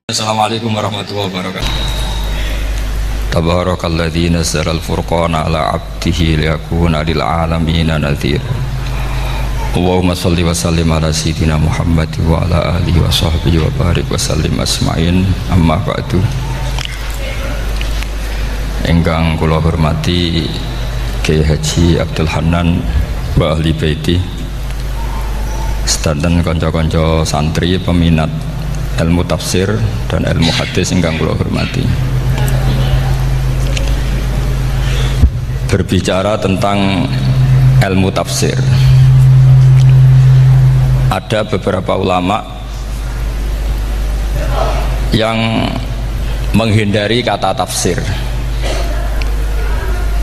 Assalamualaikum warahmatullahi wabarakatuh. Tabarakalladzi nazzala al-furqana ala 'abdihi liyakuna lil 'alamina nadhir. Allahumma shalli wa sallim ala sayyidina Muhammad wa ala alihi wa sahbihi wa barik wa sallim asma'in. Amma ba'du. Ingkang kula hormati Kiai Haji Abdul Hanan wa ahli baiti, sedanten kanca-kanca santri peminat ilmu tafsir dan ilmu hadis ingkang kula hormati. Berbicara tentang ilmu tafsir, ada beberapa ulama yang menghindari kata tafsir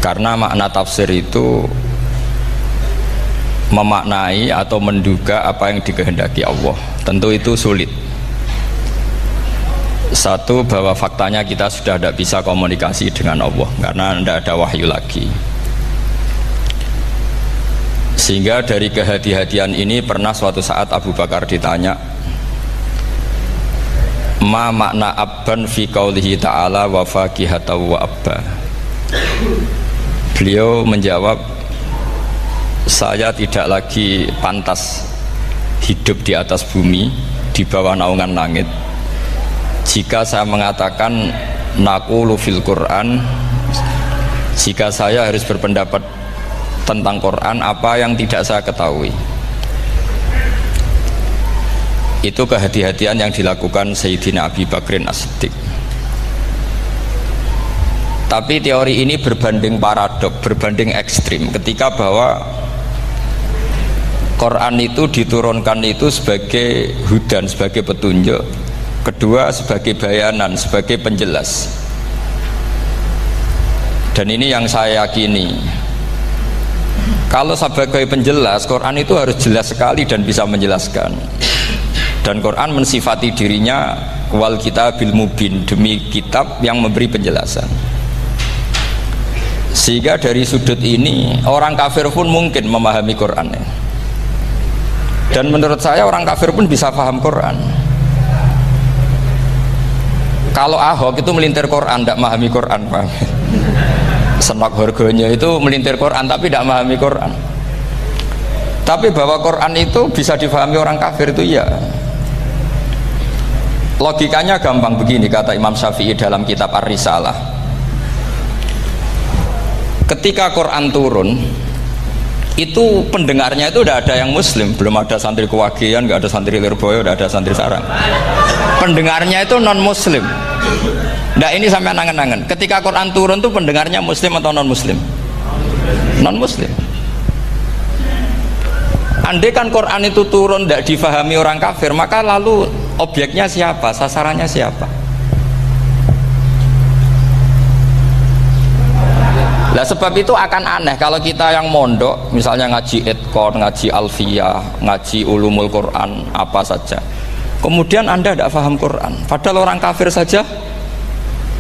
karena makna tafsir itu memaknai atau menduga apa yang dikehendaki Allah. Tentu itu sulit. Satu, bahwa faktanya kita sudah tidak bisa komunikasi dengan Allah karena tidak ada wahyu lagi. Sehingga dari kehati-hatian ini pernah suatu saat Abu Bakar ditanya, ma makna abban fi qaulihi ta'ala wa faqihata wa abba. Beliau menjawab, saya tidak lagi pantas hidup di atas bumi di bawah naungan langit jika saya mengatakan naqulu fil Quran, jika saya harus berpendapat tentang Quran apa yang tidak saya ketahui. Itu kehati-hatian yang dilakukan Sayyidina Abi Bakrin As-Siddiq. Tapi teori ini berbanding paradok, berbanding ekstrim, ketika bahwa Quran itu diturunkan itu sebagai hudan, sebagai petunjuk. Kedua, sebagai bayanan, sebagai penjelas. Dan ini yang saya yakini, kalau sebagai penjelas, Quran itu harus jelas sekali dan bisa menjelaskan. Dan Quran mensifati dirinya wal kitabil mubin, demi kitab yang memberi penjelasan. Sehingga dari sudut ini orang kafir pun mungkin memahami Quran. Dan menurut saya orang kafir pun bisa paham Quran. Kalau Ahok itu melintir Quran, tidak memahami Quran, Pak. Senok harganya itu melintir Quran tapi tidak memahami Quran. Tapi bahwa Quran itu bisa difahami orang kafir itu ya. Logikanya gampang begini, kata Imam Syafi'i dalam kitab Ar-Risalah. Ketika Quran turun, itu pendengarnya itu tidak ada yang muslim, belum ada santri Kewagian, nggak ada santri Lirboyo, tidak ada santri Sarang. Pendengarnya itu non muslim. Nah ini sampai angan-angan, ketika Quran turun tuh pendengarnya muslim atau non muslim? Non muslim. Andai kan Quran itu turun tidak difahami orang kafir, maka lalu objeknya siapa, sasarannya siapa? Nah sebab itu akan aneh kalau kita yang mondok, misalnya ngaji Edkon, ngaji Alfiyah, ngaji Ulumul Quran, apa saja, kemudian Anda tidak paham Quran, padahal orang kafir saja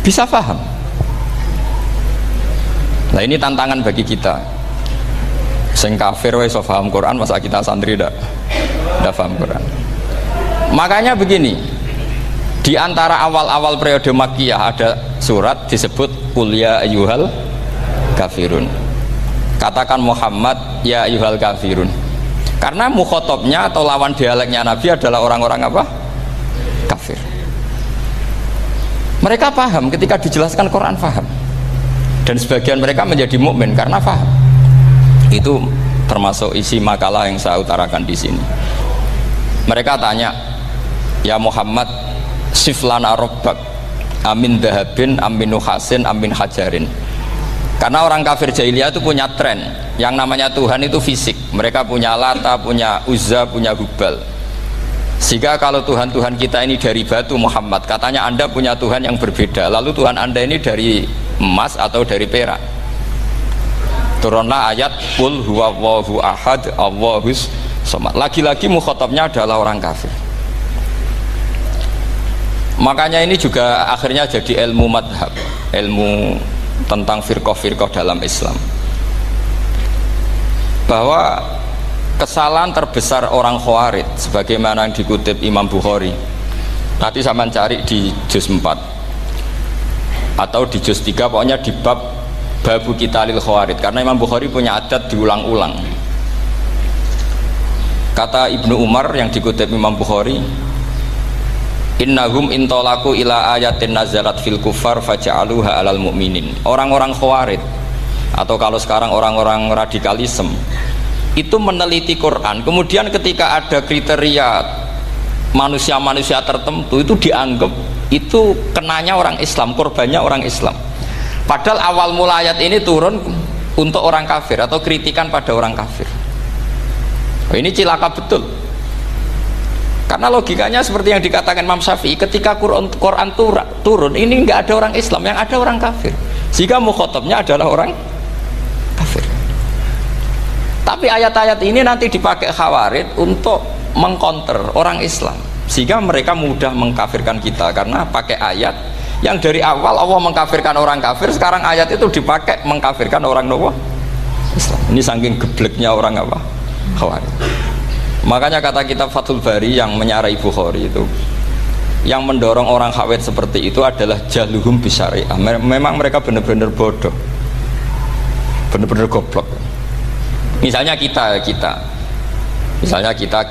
bisa paham. Nah ini tantangan bagi kita. Sing kafir wis paham Quran, masa kita santri tidak paham Quran. Makanya begini, di antara awal-awal periode Makkiyah ada surat disebut Qul ya ayyuhal kafirun. Katakan Muhammad ya ayyuhal kafirun. Karena mukhotabnya atau lawan dialeknya Nabi adalah orang-orang apa? Kafir. Mereka paham ketika dijelaskan Quran, paham. Dan sebagian mereka menjadi mukmin karena paham. Itu termasuk isi makalah yang saya utarakan di sini. Mereka tanya, ya Muhammad, siflana robbak amin dahabin amin nuhasin amin hajarin. Karena orang kafir jahiliyah itu punya tren yang namanya Tuhan itu fisik. Mereka punya Lata, punya Uzza, punya Hubal. Sehingga kalau Tuhan-Tuhan kita ini dari batu, Muhammad, katanya Anda punya Tuhan yang berbeda. Lalu Tuhan Anda ini dari emas atau dari perak. Turunlah ayat Qul huwallahu ahad Allahus somad. Lagi-lagi mukhatabnya adalah orang kafir. Makanya ini juga akhirnya jadi ilmu madhab, ilmu tentang firqah-firqah dalam Islam, bahwa kesalahan terbesar orang Khawarij sebagaimana yang dikutip Imam Bukhari Nanti sampean cari di juz 4 atau di juz 3, pokoknya di bab babu qitalil khawarid, karena Imam Bukhari punya adat diulang-ulang. Kata Ibnu Umar yang dikutip Imam Bukhari, innahum intolaku ila ayatin nazalat fil kufar faja'aluha alal mu'minin. Orang-orang khawarid, atau kalau sekarang orang-orang radikalisme, itu meneliti Quran, kemudian ketika ada kriteria manusia-manusia tertentu itu dianggap itu kenanya orang Islam, korbannya orang Islam. Padahal awal mula ayat ini turun untuk orang kafir atau kritikan pada orang kafir. Ini cilaka betul. Karena logikanya seperti yang dikatakan Imam Syafi'i, ketika Quran turun ini nggak ada orang Islam, yang ada orang kafir. Jika mukhatabnya adalah orang kafir. Tapi ayat-ayat ini nanti dipakai Khawarij untuk mengcounter orang Islam, sehingga mereka mudah mengkafirkan kita karena pakai ayat yang dari awal Allah mengkafirkan orang kafir, sekarang ayat itu dipakai mengkafirkan orang Islam. Ini saking gebleknya orang apa? Khawarij. Makanya kata kitab Fathul Bari yang menyarai Bukhari itu, yang mendorong orang Khawarij seperti itu adalah jahluhum bisyariah. Memang mereka benar-benar bodoh, benar-benar goblok. Misalnya kita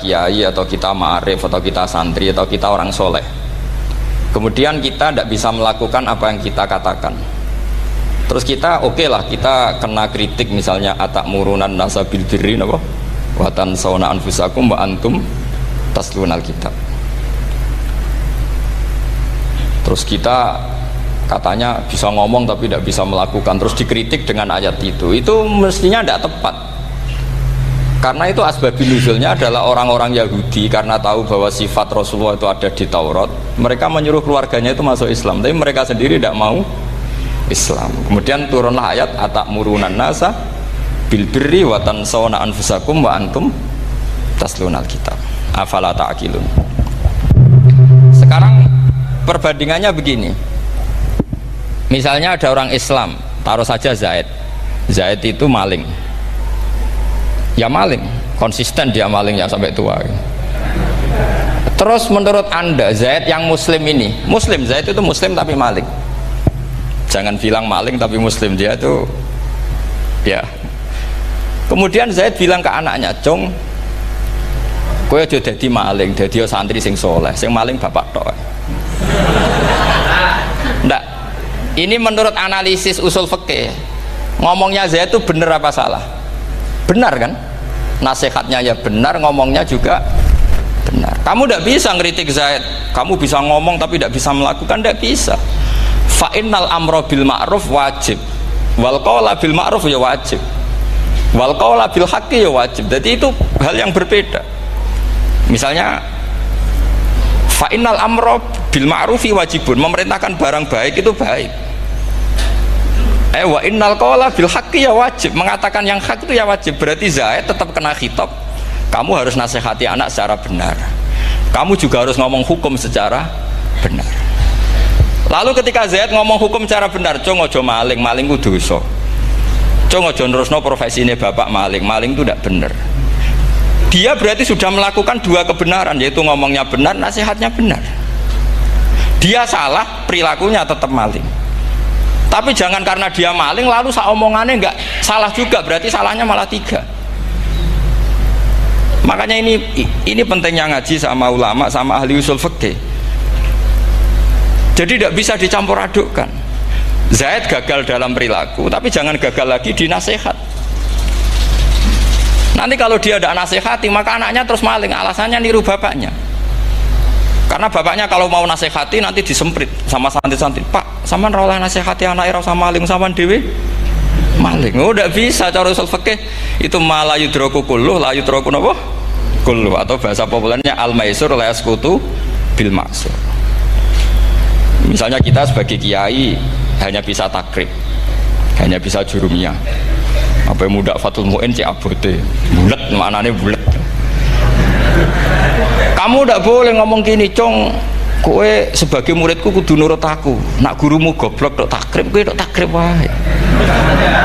kiai atau kita ma'arif atau kita santri atau kita orang soleh, kemudian kita tidak bisa melakukan apa yang kita katakan, terus kita oke lah, kita kena kritik misalnya atakmurunan nasa bil birri apa wa tansawna anfusakum wa antum taslunal kitab, terus kita katanya bisa ngomong tapi tidak bisa melakukan, terus dikritik dengan ayat itu mestinya tidak tepat. Karena itu asbabil nuzulnya adalah orang-orang Yahudi, karena tahu bahwa sifat Rasulullah itu ada di Taurat, mereka menyuruh keluarganya itu masuk Islam, tapi mereka sendiri tidak mau Islam. Kemudian turunlah ayat atakmurunan nasa bil birri wa tansawna anfusakum wa antum taslunal kitab afala ta'qilun. Sekarang perbandingannya begini, misalnya ada orang Islam, taruh saja Zaid itu maling, ya maling, konsisten dia malingnya sampai tua. Terus menurut Anda Zaid yang muslim ini, muslim, Zaid itu muslim tapi maling, jangan bilang maling tapi muslim, dia itu ya. Kemudian Zaid bilang ke anaknya, "Cung, kowe aja dadi maling, dadi santri sing soleh, sing maling bapak tok." Ndak, ini menurut analisis usul fikih, ngomongnya Zaid itu benar apa salah? Benar kan? Nasihatnya ya benar, ngomongnya juga benar. Kamu tidak bisa ngeritik Zaid, kamu bisa ngomong tapi tidak bisa melakukan, tidak bisa. Fa'innal amro bil ma'ruf wajib, wal qawla bil ma'ruf ya wajib, wal qawla bil haqqi ya wajib. Jadi itu hal yang berbeda. Misalnya fa'innal amro bil ma'rufi wajibun, memerintahkan barang baik itu baik. Wa innal qawla bil haqqi ya wajib, mengatakan yang hak itu ya wajib. Berarti Zaid tetap kena khitab, kamu harus nasihati anak secara benar, kamu juga harus ngomong hukum secara benar. Lalu ketika Zaid ngomong hukum secara benar, cung ojo maling, maling ku dosa, cung ojo nerusno profesine bapak maling, maling itu tidak benar. Dia berarti sudah melakukan dua kebenaran, yaitu ngomongnya benar, nasihatnya benar. Dia salah, perilakunya tetap maling. Tapi jangan karena dia maling lalu omongannya nggak salah juga, berarti salahnya malah tiga. Makanya ini pentingnya ngaji sama ulama, sama ahli usul fikih. Jadi tidak bisa dicampur adukkan. Zaid gagal dalam perilaku, tapi jangan gagal lagi di nasihat. Nanti kalau dia tidak nasihati, maka anaknya terus maling, alasannya niru bapaknya. Karena bapaknya kalau mau nasihati nanti disemprit sama santri-santri, "Pak, sampean ora oleh nasihati anak ora usah maling, sampean dhewe maling." Oh, tidak bisa cara usul fikih. Itu malah yudraku kulluh, la yudraku napa? Kulluh, atau bahasa populernya al-maisur la yasqutu bil ma'sur. Misalnya kita sebagai kiai hanya bisa takrib, hanya bisa jurumiyah. Apa muda Fathul Mu'in cek abote. Bulet, maknane bulet. Kamu tidak boleh ngomong gini, "Cung, kowe sebagai muridku kudu nurut aku. Nak gurumu goblok tok takrib, kowe tok takrib wae."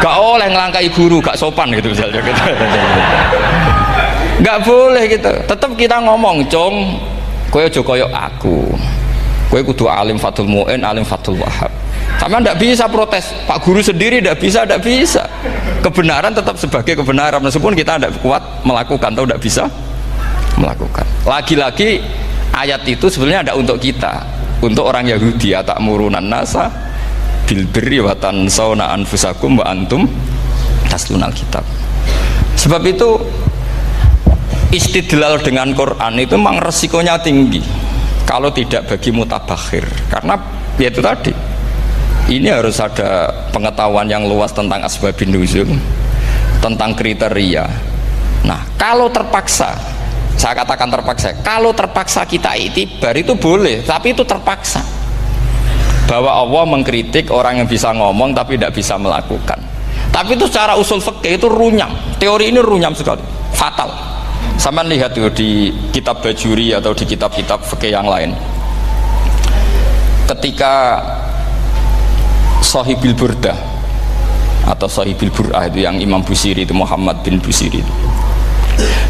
Gak oleh ngelangkai guru, gak sopan gitu misalnya gitu. Gak boleh gitu. Tetap kita ngomong, "Cung, kowe aja koyo aku. Kowe kudu alim Fathul Mu'in, alim Fathul Wahhab. Sama ndak bisa protes. Pak guru sendiri ndak bisa. Kebenaran tetap sebagai kebenaran meskipun kita ndak kuat melakukan atau ndak bisa melakukan. Lagi-lagi ayat itu sebenarnya ada untuk kita, untuk orang Yahudi, atakmurunan nasa bil birri wa tansawna anfusakum wa antum taslunal kitab. Sebab itu istidlal dengan Quran itu memang resikonya tinggi kalau tidak bagi mutabakhir, karena ya itu tadi, ini harus ada pengetahuan yang luas tentang asbabun nuzul, tentang kriteria. Nah kalau terpaksa, saya katakan terpaksa, kalau terpaksa kita itibar itu boleh, tapi itu terpaksa, bahwa Allah mengkritik orang yang bisa ngomong tapi tidak bisa melakukan. Tapi itu secara usul fikih itu runyam, teori ini runyam sekali, fatal. Sama lihat tuh di kitab Bajuri atau di kitab-kitab fikih yang lain, ketika Shahibil Burdah atau Shahibil Bur'ah itu yang Imam Busiri itu, Muhammad bin Busiri itu,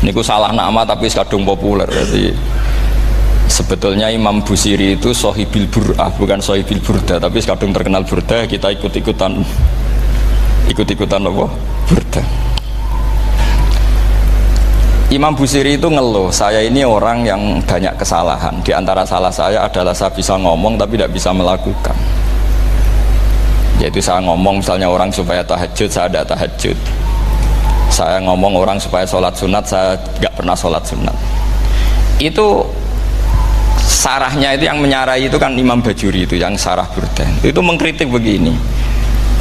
ini ku salah nama tapi kadung populer. Jadi sebetulnya Imam Busiri itu Shahibil Bur'ah, bukan Shahibil Burdah, tapi kadung terkenal Burdah, kita ikut-ikutan apa? Burdah. Imam Busiri itu ngeluh, saya ini orang yang banyak kesalahan. Di antara salah saya adalah saya bisa ngomong tapi tidak bisa melakukan. Yaitu saya ngomong misalnya orang supaya tahajud, saya tidak tahajud. Saya ngomong orang supaya sholat sunat, saya nggak pernah sholat sunat. Itu sarahnya itu yang menyarai itu kan Imam Bajuri itu, yang sarah Burdah. Itu mengkritik begini.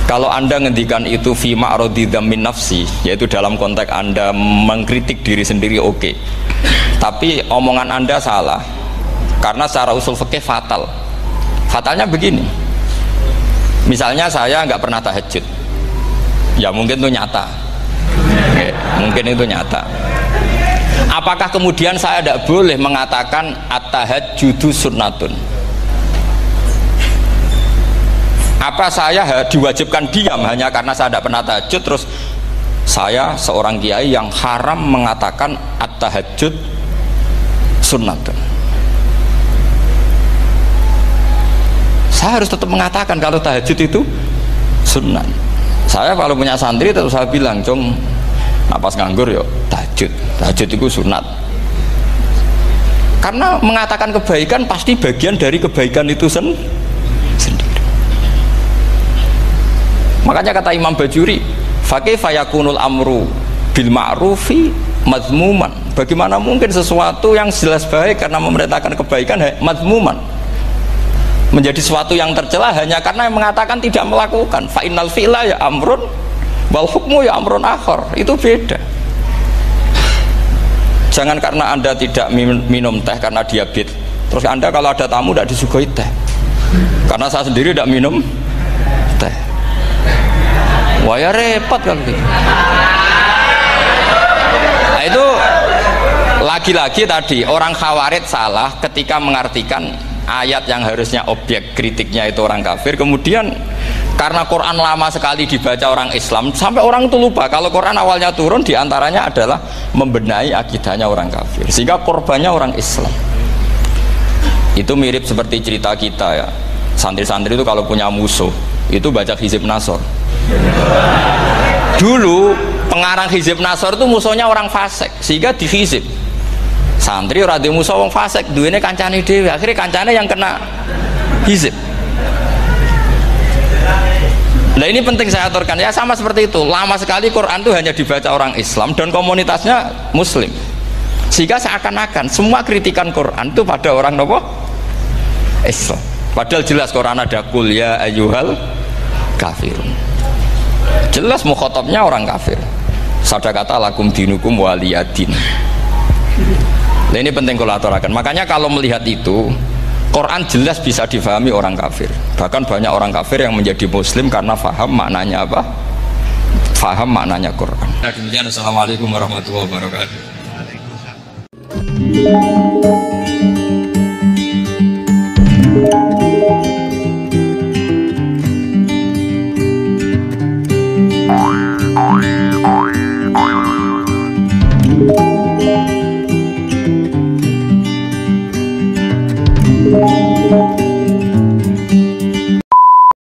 Kalau Anda ngendikan itu fi ma'radi dzammin nafsi, yaitu dalam konteks Anda mengkritik diri sendiri, oke. Tapi omongan Anda salah. Karena secara usul fikih fatal. Fatalnya begini. Misalnya saya nggak pernah tahajud. Ya mungkin itu nyata. Oke, mungkin itu nyata. Apakah kemudian saya tidak boleh mengatakan at-tahajjudu sunnatun? Apa saya diwajibkan diam hanya karena saya tidak pernah tahajud, terus saya seorang kiai yang haram mengatakan at-tahajjud sunnatun? Saya harus tetap mengatakan kalau tahajud itu sunnah. Saya kalau punya santri tetap saya bilang, "Cung, napas nganggur yuk tahajud. Tahajud itu sunat." Karena mengatakan kebaikan pasti bagian dari kebaikan itu sendiri. Makanya kata Imam Bajuri, fakaifa yakunul amru bil ma'rufi mazmuman. Bagaimana mungkin sesuatu yang jelas baik karena memerintahkan kebaikan mazmuman menjadi sesuatu yang tercela hanya karena mengatakan tidak melakukan. Fa innal fi'la ya amrun wal hukmu ya amrun akhar. Itu beda. Jangan karena Anda tidak minum teh karena diabetes, terus Anda kalau ada tamu tidak disuguhi teh. Karena saya sendiri tidak minum teh. Wah ya repot kan gitu. Nah, itu lagi-lagi tadi orang Khawarij salah ketika mengartikan ayat yang harusnya objek kritiknya itu orang kafir, kemudian karena Quran lama sekali dibaca orang Islam sampai orang itu lupa kalau Quran awalnya turun diantaranya adalah membenahi akidahnya orang kafir, sehingga korbannya orang Islam. Itu mirip seperti cerita kita ya, santri-santri itu kalau punya musuh itu baca Hizib Nasor. Dulu pengarang Hizib Nasor itu musuhnya orang fasik, sehingga dihizib. Santri ora di musuh wong fasik, duwene kancane dhewe, akhirnya kancane yang kena hizib. Nah ini penting saya aturkan ya, sama seperti itu. Lama sekali Quran itu hanya dibaca orang Islam dan komunitasnya Muslim, sehingga seakan-akan semua kritikan Quran itu pada orang nopo Islam. Padahal jelas Quran ada kul ya ayyuhal kafirun. Jelas mukhatabnya orang kafir. Sadaqata lakum dinukum waliyadin. Nah ini penting kalau aturakan. Makanya kalau melihat itu, Quran jelas bisa difahami orang kafir. Bahkan banyak orang kafir yang menjadi Muslim karena faham maknanya apa? Faham maknanya Quran. Nah demikian, assalamualaikum warahmatullahi wabarakatuh.